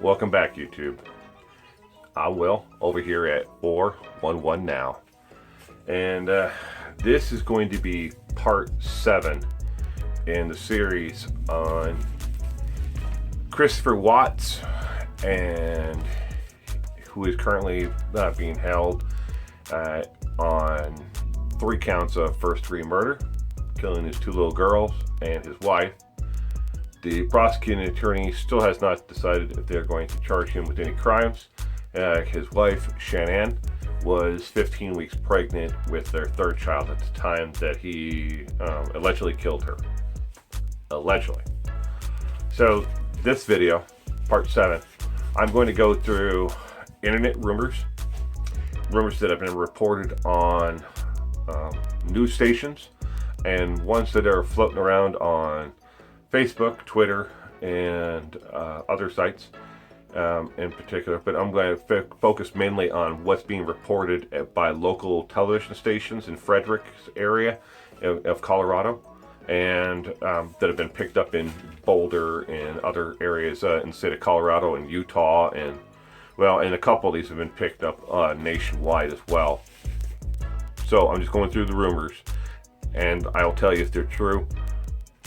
Welcome back, YouTube. I'm Will, over here at 411 Now. And this is going to be part 7 in the series on Christopher Watts, and who is currently being held on 3 counts of first-degree murder, killing his 2 little girls and his wife. The prosecuting attorney still has not decided if they're going to charge him with any crimes. His wife, Shanann, was 15 weeks pregnant with their 3rd child at the time that he allegedly killed her. Allegedly. So this video, part 7, I'm going to go through internet rumors that have been reported on news stations, and ones that are floating around on Facebook, Twitter, and other sites in particular. But I'm going to focus mainly on what's being reported by local television stations in Frederick's area of Colorado, and that have been picked up in Boulder and other areas in the state of Colorado and Utah, and a couple of these have been picked up nationwide as well. So I'm just going through the rumors, and I'll tell you if they're true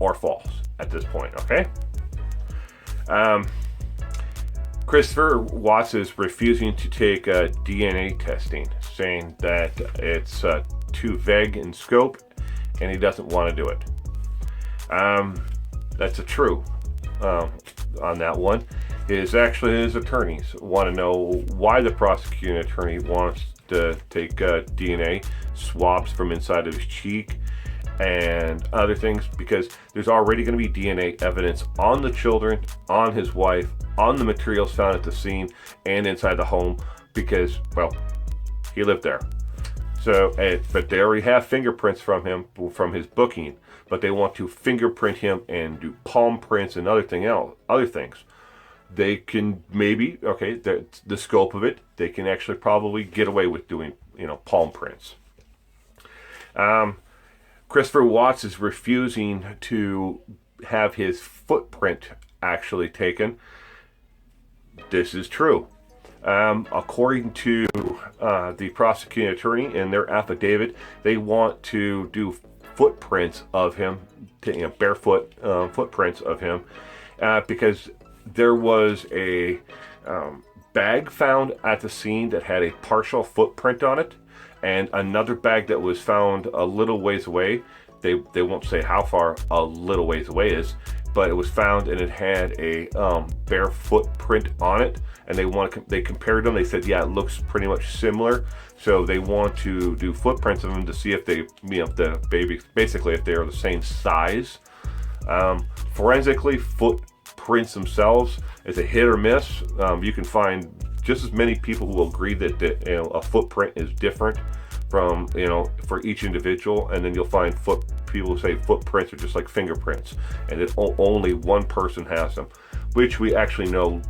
or false at this point, okay? Christopher Watts is refusing to take DNA testing, saying that it's too vague in scope and he doesn't want to do it. That's a true on that one. His attorneys want to know why the prosecuting attorney wants to take DNA swabs from inside of his cheek and other things, because there's already going to be DNA evidence on the children, on his wife, on the materials found at the scene, and inside the home, because, well, he lived there. So, but they already have fingerprints from him from his booking, but they want to fingerprint him and do palm prints and other things. They can maybe, okay, the scope of it, they can actually probably get away with doing, palm prints. Christopher Watts is refusing to have his footprint actually taken. This is true. According to the prosecuting attorney in their affidavit, they want to do footprints of him, barefoot footprints of him, because there was a bag found at the scene that had a partial footprint on it, and another bag that was found a little ways away. They won't say how far a little ways away is, but it was found and it had a bare footprint on it, and they compared them. They said, yeah, it looks pretty much similar. So they want to do footprints of them to see if they, the baby, basically if they are the same size. Forensically, footprints themselves is a hit or miss. You can find just as many people who will agree that a footprint is different from for each individual, and then you'll find people who say footprints are just like fingerprints, and that only one person has them, which we actually know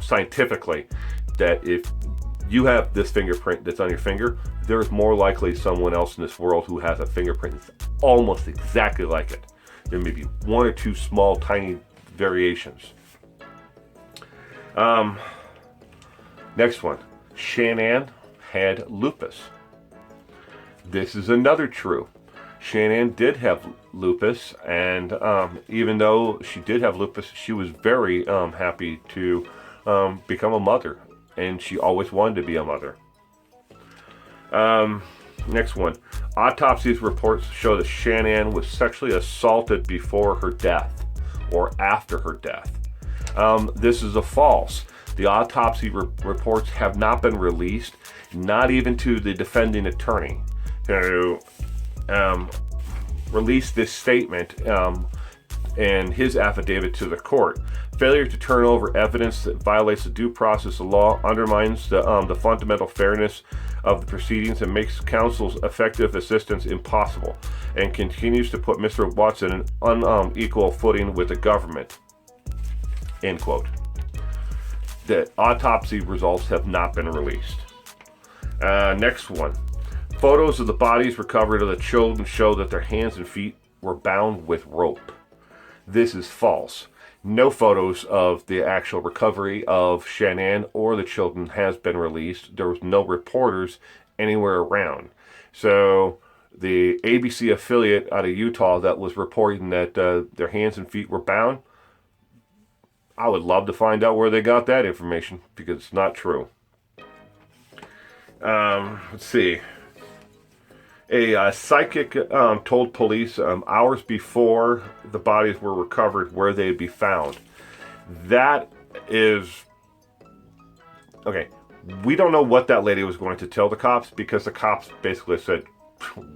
scientifically that if you have this fingerprint that's on your finger, there's more likely someone else in this world who has a fingerprint that's almost exactly like it. There may be 1 or 2 small tiny variations. Next one, Shanann had lupus. This is another true. Shanann did have lupus, and even though she did have lupus, she was very happy to become a mother, and she always wanted to be a mother. Next one, autopsies reports show that Shanann was sexually assaulted before her death or after her death. This is a false. The autopsy reports have not been released, not even to the defending attorney, to release this statement and his affidavit to the court. Failure to turn over evidence that violates the due process of law undermines the fundamental fairness of the proceedings and makes counsel's effective assistance impossible, and continues to put Mr. Watts in an unequal footing with the government. End quote. The autopsy results have not been released. Next one. Photos of the bodies recovered of the children show that their hands and feet were bound with rope. This is false. No photos of the actual recovery of Shanann or the children has been released. There was no reporters anywhere around. So the ABC affiliate out of Utah that was reporting that their hands and feet were bound, I would love to find out where they got that information, because it's not true. Let's see. A psychic told police hours before the bodies were recovered where they'd be found. That is... Okay, we don't know what that lady was going to tell the cops, because the cops basically said,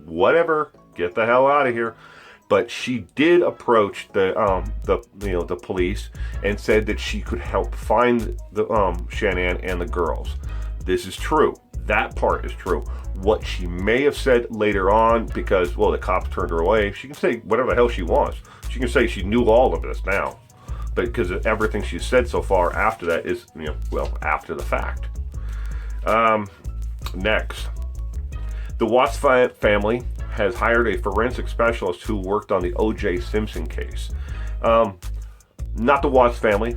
whatever, get the hell out of here. But she did approach the police and said that she could help find the Shanann and the girls. This is true. That part is true. What she may have said later on, because, well, the cops turned her away, she can say whatever the hell she wants. She can say she knew all of this now. But because everything she's said so far after that is, well, after the fact. Next. The Watts family has hired a forensic specialist who worked on the O.J. Simpson case. Not the Watts family.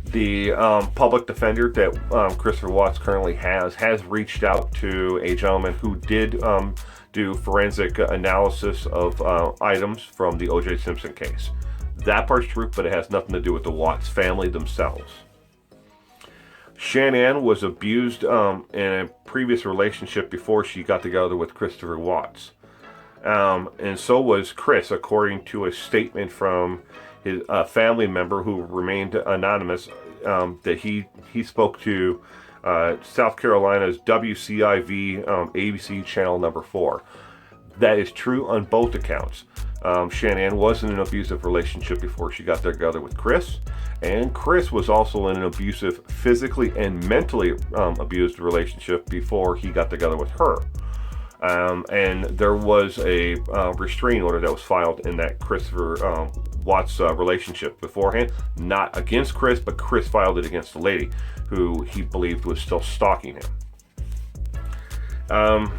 The public defender that Christopher Watts currently has reached out to a gentleman who did do forensic analysis of items from the O.J. Simpson case. That part's true, but it has nothing to do with the Watts family themselves. Shanann was abused in a previous relationship before she got together with Christopher Watts. And so was Chris, according to a statement from his family member who remained anonymous, that he spoke to South Carolina's WCIV ABC channel number 4. That is true on both accounts. Shanann was in an abusive relationship before she got together with Chris, and Chris was also in an abusive, physically and mentally abused relationship before he got together with her. And there was a restraining order that was filed in that Christopher Watts relationship beforehand. Not against Chris, but Chris filed it against the lady who he believed was still stalking him.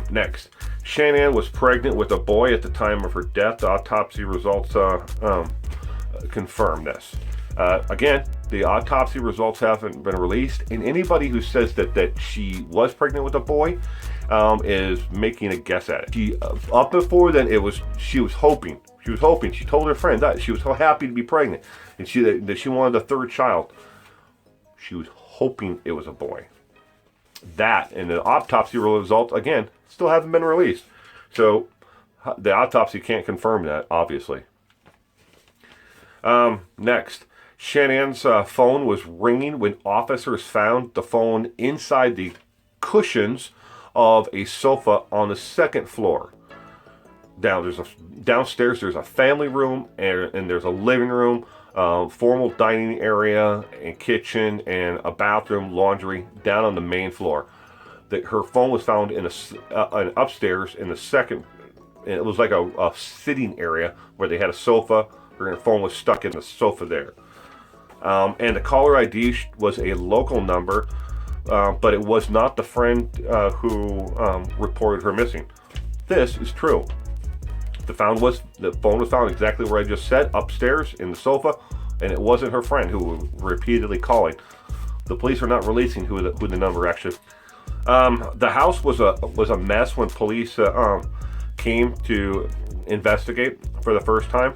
Next. Shanann was pregnant with a boy at the time of her death. The autopsy results confirm this. Again, the autopsy results haven't been released, and anybody who says that she was pregnant with a boy is making a guess at it. She up before then, she was hoping. She told her friend that she was so happy to be pregnant, and that she wanted a third child. She was hoping it was a boy. That and the autopsy results, again, still haven't been released. So the autopsy can't confirm that, obviously. Next, Shanann's phone was ringing when officers found the phone inside the cushions of a sofa on the second floor. Downstairs there's a family room and there's a living room, formal dining area and kitchen and a bathroom, laundry down on the main floor. Her phone was found in an upstairs in the second. And it was like a sitting area where they had a sofa. Her phone was stuck in the sofa there. And the caller ID was a local number, but it was not the friend who reported her missing. This is true. The phone was found exactly where I just said, upstairs in the sofa, and it wasn't her friend who was repeatedly calling. The police are not releasing who the number actually. The house was a mess when police came to investigate for the first time,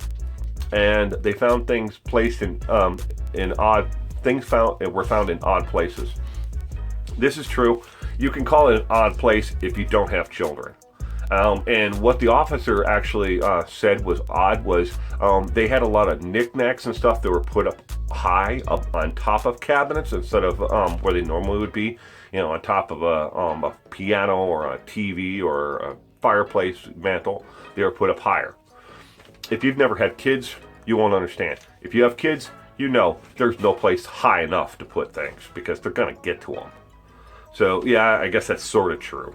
and they found things placed in odd things were found in odd places. This is true. You can call it an odd place if you don't have children. And what the officer actually said was odd was they had a lot of knickknacks and stuff that were put up high up on top of cabinets instead of where they normally would be, on top of a piano or a TV or a fireplace mantle. They were put up higher. If you've never had kids, you won't understand. If you have kids, there's no place high enough to put things because they're going to get to them. So, yeah, I guess that's sort of true.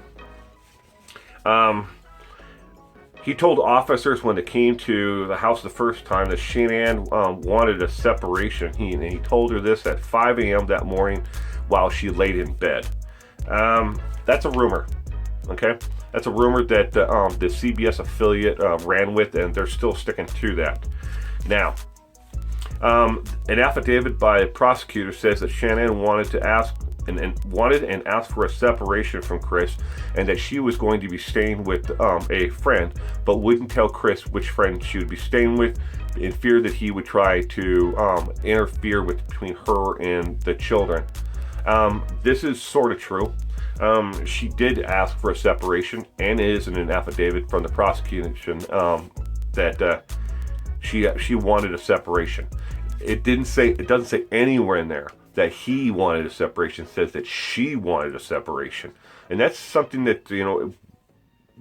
He told officers when they came to the house the first time that Shanann wanted a separation. He told her this at 5 a.m. that morning while she laid in bed. That's a rumor, okay? That's a rumor that the CBS affiliate ran with, and they're still sticking to that. Now, An affidavit by a prosecutor says that Shanann wanted to ask and asked for a separation from Chris, and that she was going to be staying with a friend, but wouldn't tell Chris which friend she would be staying with, in fear that he would try to interfere between her and the children. This is sort of true. She did ask for a separation, and it is in an affidavit from the prosecution that she wanted a separation. It doesn't say anywhere in there that he wanted a separation. It says that she wanted a separation, and that's something that,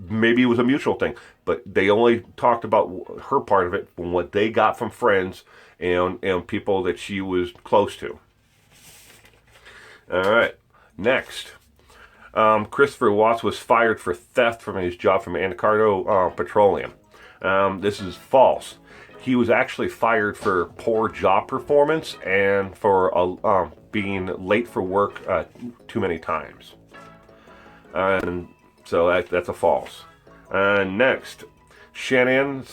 maybe it was a mutual thing, but they only talked about her part of it from what they got from friends and people that she was close to. All right, next. Christopher Watts was fired for theft from his job from Anacardo Petroleum. This is false. He was actually fired for poor job performance and for being late for work too many times. And so that's a false. Next, Shanann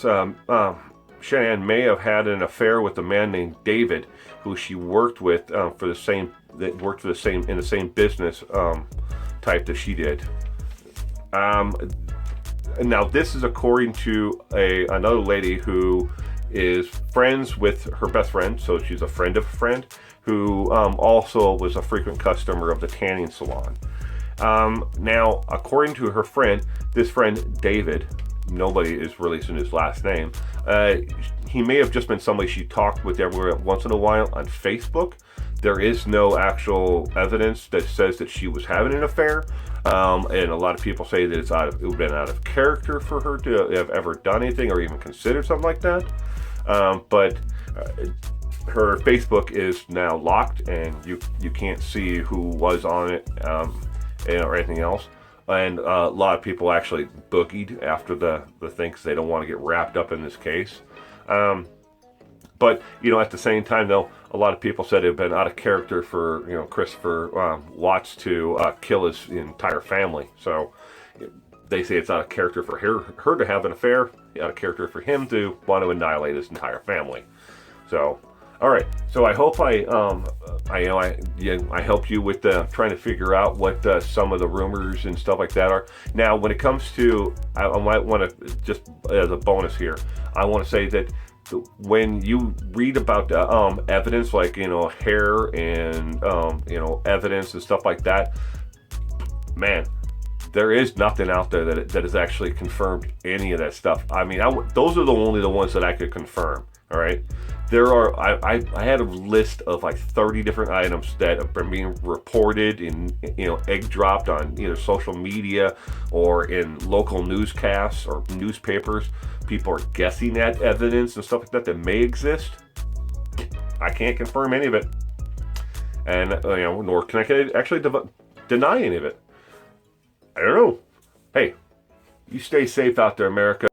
may have had an affair with a man named David, who she worked with in the same business type that she did. Now this is according to another lady who is friends with her best friend, so she's a friend of a friend, who also was a frequent customer of the tanning salon. Now, according to her friend, this friend David, nobody is releasing his last name, he may have just been somebody she talked with every once in a while on Facebook. There is no actual evidence that says that she was having an affair, and a lot of people say that it would have been out of character for her to have ever done anything or even considered something like that. But her Facebook is now locked, and you can't see who was on it or anything else. And a lot of people actually boogied after the thing because they don't want to get wrapped up in this case. But at the same time, though, a lot of people said it had been out of character for Christopher Watts to kill his entire family. So they say it's out of character for her to have an affair, out of character for him to want to annihilate his entire family. So, all right. So I hope I helped you with trying to figure out what some of the rumors and stuff like that are. Now, when it comes to, I might want to just as a bonus here, I want to say that when you read about evidence like hair and evidence and stuff like that, man, there is nothing out there that has actually confirmed any of that stuff. I mean, those are only the ones that I could confirm. All right, there are. I had a list of like 30 different items that have been being reported and egg dropped on either social media or in local newscasts or newspapers. People are guessing at evidence and stuff like that may exist. I can't confirm any of it, and nor can I actually deny any of it. I don't know. Hey, you stay safe out there, America.